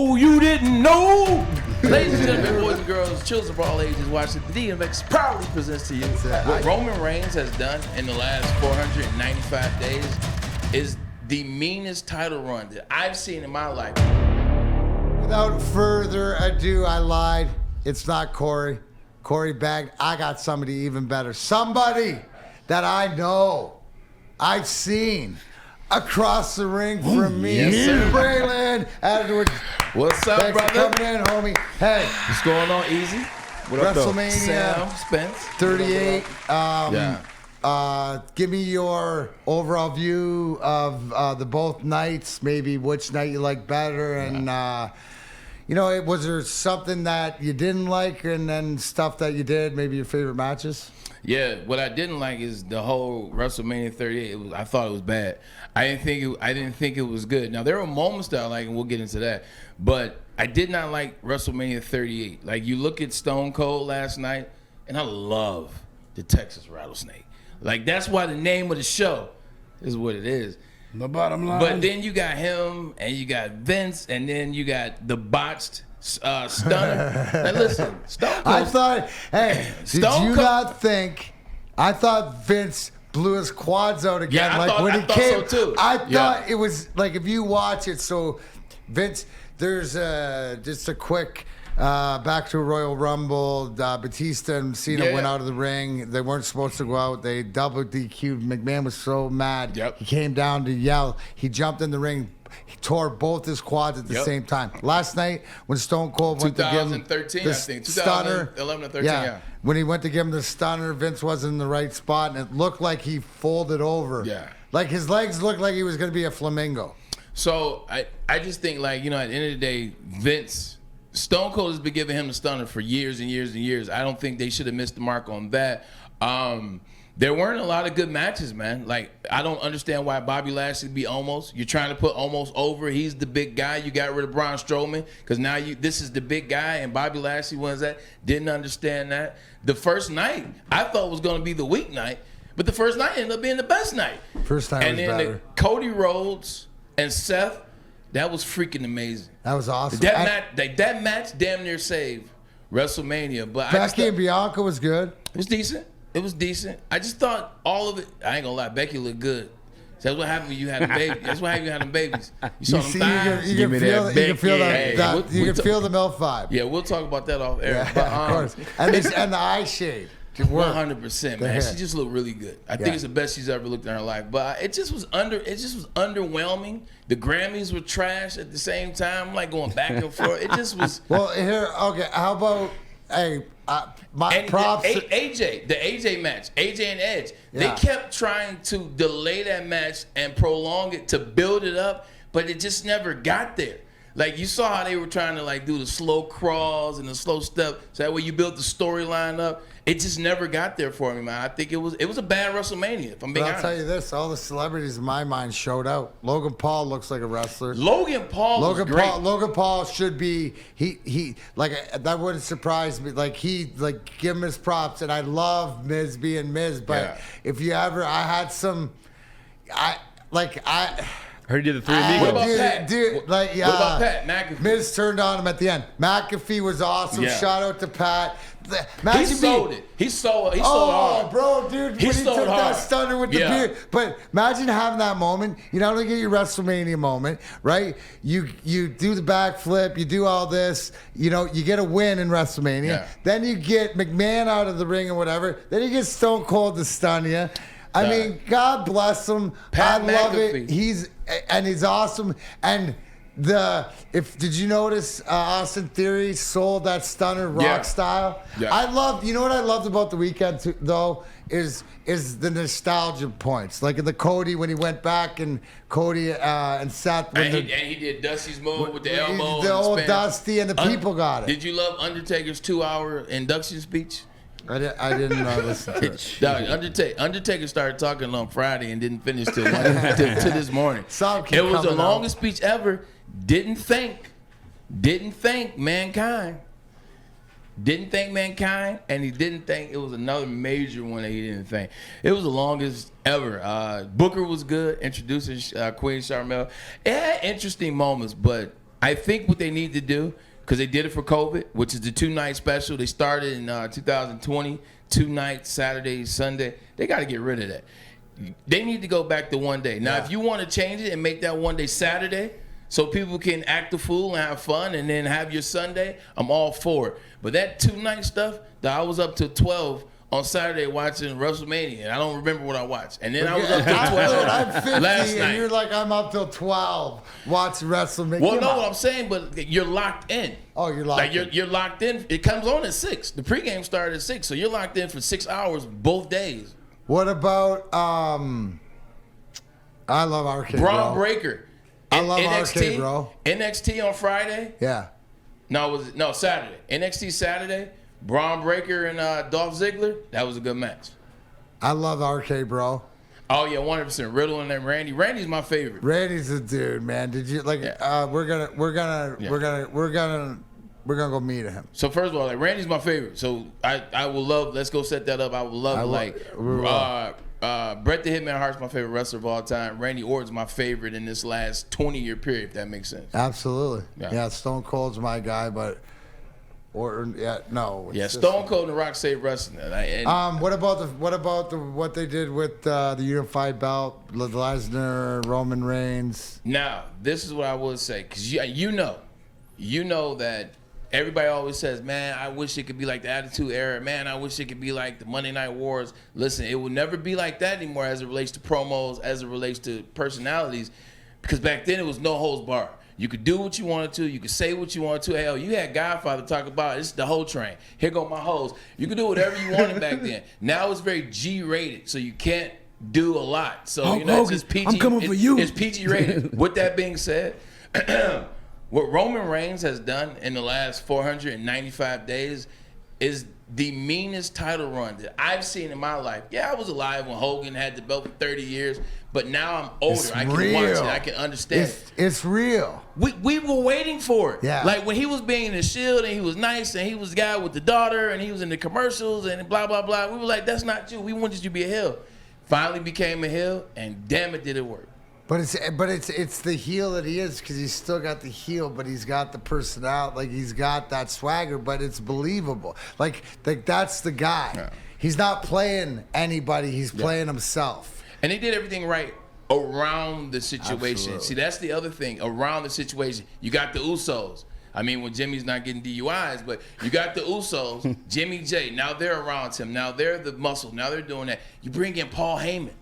Oh, you didn't know? Ladies and gentlemen, boys and girls, children of all ages, watching the DMX proudly presents to you what Roman Reigns has done in the last 495 days is the meanest title run that I've seen in my life. Without further ado, I lied. It's not Corey. Corey bagged. I got somebody even better. Somebody that I know, I've seen across the ring from me. Yes, Braylon. Edward. What's up, Thanks brother? for coming in, homie. Hey. What's going on, Easy? What up, WrestleMania Sam, Spence. 38. Give me your overall view of the both nights, maybe which night you like better, and was there something that you didn't like, and then stuff that you did, maybe your favorite matches? Yeah, what I didn't like is the whole WrestleMania 38. I thought it was bad. I didn't think it was good. Now there were moments that I like, and we'll get into that. But I did not like WrestleMania 38. Like, you look at Stone Cold last night, and I love the Texas Rattlesnake. Like, that's why the name of the show is what it is. The bottom line. But then you got him, and you got Vince, and then you got the botched stunner. Now listen, Stone Cold. I thought Vince blew his quads out again? Yeah, I thought so too. I thought it was like, if you watch it, so Vince, there's just a quick back to Royal Rumble. Batista and Cena went out of the ring. They weren't supposed to go out. They double DQ'd. McMahon was so mad. Yep. He came down to yell. He jumped in the ring. He tore both his quads at the same time. Last night, when Stone Cold went to give him 2013, I think. stunner, 2011 or 13, yeah. When he went to give him the stunner, Vince wasn't in the right spot, and it looked like he folded over. Yeah. Like his legs looked like he was going to be a flamingo. So I just think, like, at the end of the day, Stone Cold has been giving him the stunner for years and years and years. I don't think they should have missed the mark on that. There weren't a lot of good matches, man. Like, I don't understand why Bobby Lashley be Omos. You're trying to put Omos over. He's the big guy. You got rid of Braun Strowman because now this is the big guy, and Bobby Lashley was that. Didn't understand that. The first night I thought was going to be the weak night, but the first night ended up being the best night. First time was better. Cody Rhodes and Seth, that was freaking amazing. That was awesome. That match damn near saved WrestleMania. But Becky and Bianca was good. It was decent. It was decent. I just thought all of it. I ain't gonna lie, Becky looked good. That's what happened when you had a baby. That's what happened when you had them babies. You saw them thighs. You can feel the MILF vibe. Yeah, we'll talk about that off air. Yeah, but, of course. And the eye shade. 100%, man. She just looked really good. I think it's the best she's ever looked in her life. But it just was underwhelming. The Grammys were trash at the same time. I'm like going back and forth. It just was. Well, here, okay. How about my props? The AJ match, AJ and Edge. Yeah. They kept trying to delay that match and prolong it to build it up, but it just never got there. Like, you saw how they were trying to, like, do the slow crawls and the slow step, so that way you built the storyline up. It just never got there for me, man. I think it was a bad WrestleMania, if I'm being honest. I'll tell you this, all the celebrities in my mind showed out. Logan Paul looks like a wrestler. Logan Paul was great. Logan Paul should be, he like, that wouldn't surprise me. Like, give him his props, and I love Miz being Miz, but if you ever, I heard you did the Three Amigos. What about Pat? What about Pat McAfee? Miz turned on him at the end. McAfee was awesome. Yeah. Shout out to Pat. He sold it. He sold hard. Oh, bro, dude. When he took hard. that stunner with the beard. But imagine having that moment. You not only get your WrestleMania moment, right? You do the backflip. You do all this. You get a win in WrestleMania. Yeah. Then you get McMahon out of the ring or whatever. Then you get Stone Cold to stun you. I mean, God bless him. Pat I love McAfee. it. He's awesome. And did you notice Austin Theory sold that stunner rock style? Yeah. You know what I loved about the weekend though is the nostalgia points. Like in the Cody when he went back and Cody and Seth. And he did Dusty's move with the elbow. The old Dusty and the people got it. Did you love Undertaker's 2-hour induction speech? I didn't listen to it. No, Undertaker started talking on Friday and didn't finish till this morning. It was the longest speech ever. Didn't thank mankind. Didn't thank mankind, and he didn't think it was another major one that he didn't thank. It was the longest ever. Booker was good, introducing Queen Sharmell. It had interesting moments, but I think what they need to do, because they did it for COVID, which is the 2-night special. They started in 2020, 2 nights, Saturday, Sunday. They got to get rid of that. They need to go back to 1 day. Now, if you want to change it and make that 1 day Saturday so people can act the fool and have fun and then have your Sunday, I'm all for it. But that 2-night stuff, that I was up to 12 on Saturday watching WrestleMania, and I don't remember what I watched. And then I was up till 12 I'm 50, last night. and you're like, I'm up till 12 watching WrestleMania. Well, no, what I'm saying, but you're locked in. Oh, you're locked in. You're locked in. It comes on at 6. The pregame started at 6, so you're locked in for 6 hours both days. What about, I love Arcade Braun Bro. Breaker. I love NXT, Arcade Bro. NXT on Friday. Yeah. No, Saturday. NXT Saturday. Braun Breaker and Dolph Ziggler. That was a good match. I love Arcade Bro. Oh yeah, 100%. Riddle and then Randy. Randy's my favorite. Randy's a dude, man. Did you like? Yeah. We're gonna go meet him. So first of all, like Randy's my favorite. So I will love. Let's go set that up. I would love Bret the Hitman Hart's my favorite wrestler of all time. Randy Orton's my favorite in this last 20-year period, if that makes sense. Absolutely. Yeah. Yeah, Stone Cold's my guy, but Orton, no. Yeah, Stone Cold and The Rock saved wrestling. What about what they did with the unified belt, Lesnar, Roman Reigns? Now, this is what I would say, because you know that everybody always says, man, I wish it could be like the Attitude Era. Man, I wish it could be like the Monday Night Wars. Listen, it will never be like that anymore as it relates to promos, as it relates to personalities, because back then it was no holds barred. You could do what you wanted to. You could say what you wanted to. Hell, you had Godfather talk about it's the whole train. Here go my hoes. You could do whatever you wanted back then. Now it's very G-rated, so you can't do a lot. So it's just PG. I'm coming for you. It's PG-rated. With that being said, what Roman Reigns has done in the last 495 days is the meanest title run that I've seen in my life. Yeah, I was alive when Hogan had the belt for 30 years, but now I'm older. I can watch it. I can understand. It's real. We were waiting for it. Yeah. Like when he was being in the Shield and he was nice and he was the guy with the daughter and he was in the commercials and blah, blah, blah. We were like, that's not you. We wanted you to be a heel. Finally became a heel, and damn it, did it work. But it's the heel that he is, because he's still got the heel, but he's got the personality, like he's got that swagger, but it's believable. Like that's the guy. Yeah. He's not playing anybody, he's playing himself. And they did everything right around the situation. Absolutely. See, that's the other thing, around the situation. You got the Usos. I mean, when Jimmy's not getting DUIs, but you got the Usos, Jimmy J. Now they're around him. Now they're the muscle. Now they're doing that. You bring in Paul Heyman.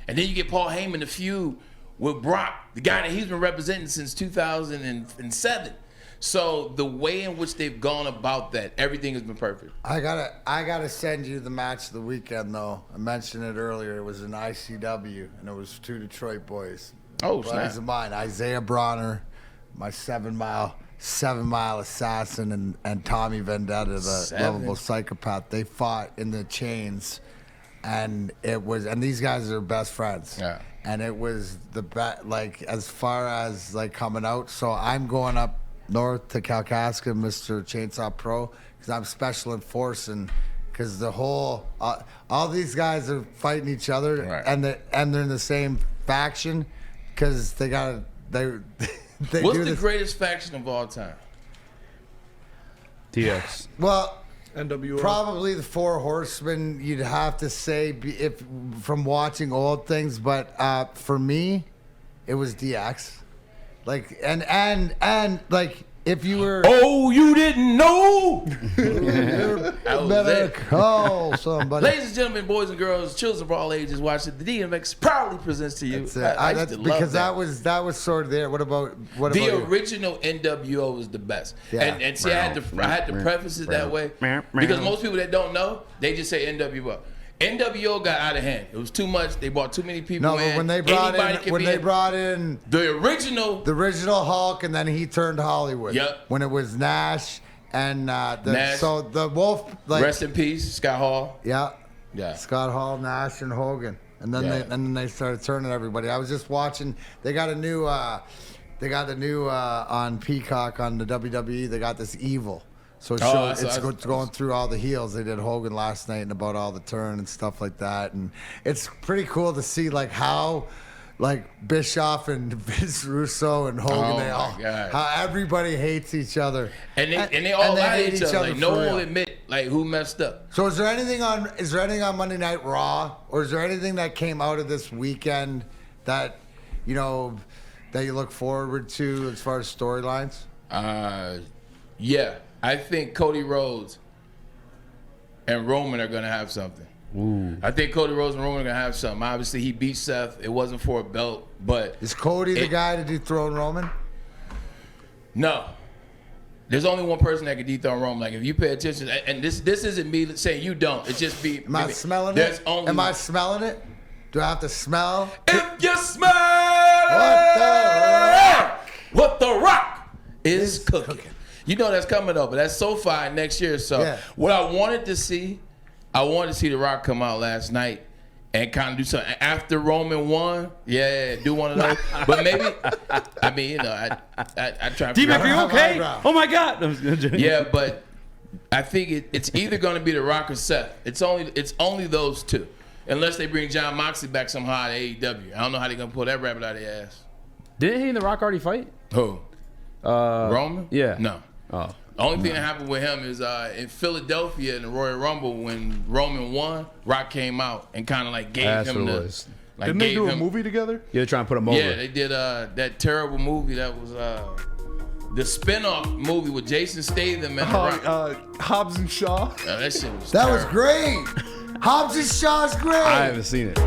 And then you get Paul Heyman to feud with Brock, the guy that he's been representing since 2007. So the way in which they've gone about that, everything has been perfect. I gotta send you the match of the weekend though. I mentioned it earlier. It was an ICW, and it was 2 Detroit boys. Oh, buddies of mine, Isaiah Bronner, my 7 mile assassin, and Tommy Vendetta, the lovable psychopath. They fought in the chains, and these guys are best friends. Yeah. And it was the best, like, as far as, like, coming out. So I'm going up north to Kalkaska, Mr. Chainsaw Pro, because I'm special enforcing, because the whole, all these guys are fighting each other, right. and they're in the same faction, because they do What's the greatest faction of all time? DX. Well, NWO. Probably the Four Horsemen, you'd have to say, if from watching old things, but for me, it was DX. Like and like if you were you didn't know. better call somebody. Ladies and gentlemen, boys and girls, children of all ages, watching the DMX proudly presents to you. Because that was sort of there. What about the original NWO was the best. Yeah. And see, I had to preface it that way because most people that don't know, they just say NWO. NWO got out of hand. It was too much. They brought too many people in. No, when they brought in the original Hulk, and then he turned Hollywood. Yep. When it was Nash and Nash. So the Wolf, like, rest in peace, Scott Hall. Yeah. Yeah. Scott Hall, Nash, and Hogan, and then they started turning everybody. I was just watching. They got a new on Peacock on the WWE. They got this Evil. So it's going through all the heels. They did Hogan last night and about all the turn and stuff like that. And it's pretty cool to see like how like Bischoff and Vince Russo and Hogan, how everybody hates each other. And they all lie to each other. Like, no one will real. admit like who messed up. So is there anything on Monday Night Raw, or is there anything that came out of this weekend that that you look forward to as far as storylines? Yeah, I think Cody Rhodes and Roman are gonna have something. Ooh. I think Cody Rhodes and Roman are gonna have something. Obviously, he beat Seth. It wasn't for a belt, but is Cody the guy to dethrone Roman? No. There's only one person that can dethrone Roman. Like, if you pay attention, and this isn't me saying you don't. It's just me. Am I smelling it? Am I smelling it? Do I have to smell? If you smell what the rock is cooking. You know that's coming up, but that's SoFi next year. So what I wanted to see The Rock come out last night and kind of do something after Roman won. Yeah, do one of those. But maybe, I mean, I try to D-Mac, are you okay? Oh my God. Yeah, but I think it's either going to be The Rock or Seth. It's only those two. Unless they bring John Moxley back somehow to AEW. I don't know how they're going to pull that rabbit out of their ass. Didn't he and The Rock already fight? Who? Roman? Yeah. No. Oh. The only thing that happened with him is in Philadelphia in the Royal Rumble when Roman won, Rock came out and kind of like gave him the... Like, didn't they do a movie together? Yeah, they're trying to put him over. Yeah, they did that terrible movie that was the spin-off movie with Jason Statham and The Rock. Hobbs and Shaw. That shit was That terrible. was great. Hobbs and Shaw's great. I haven't seen it.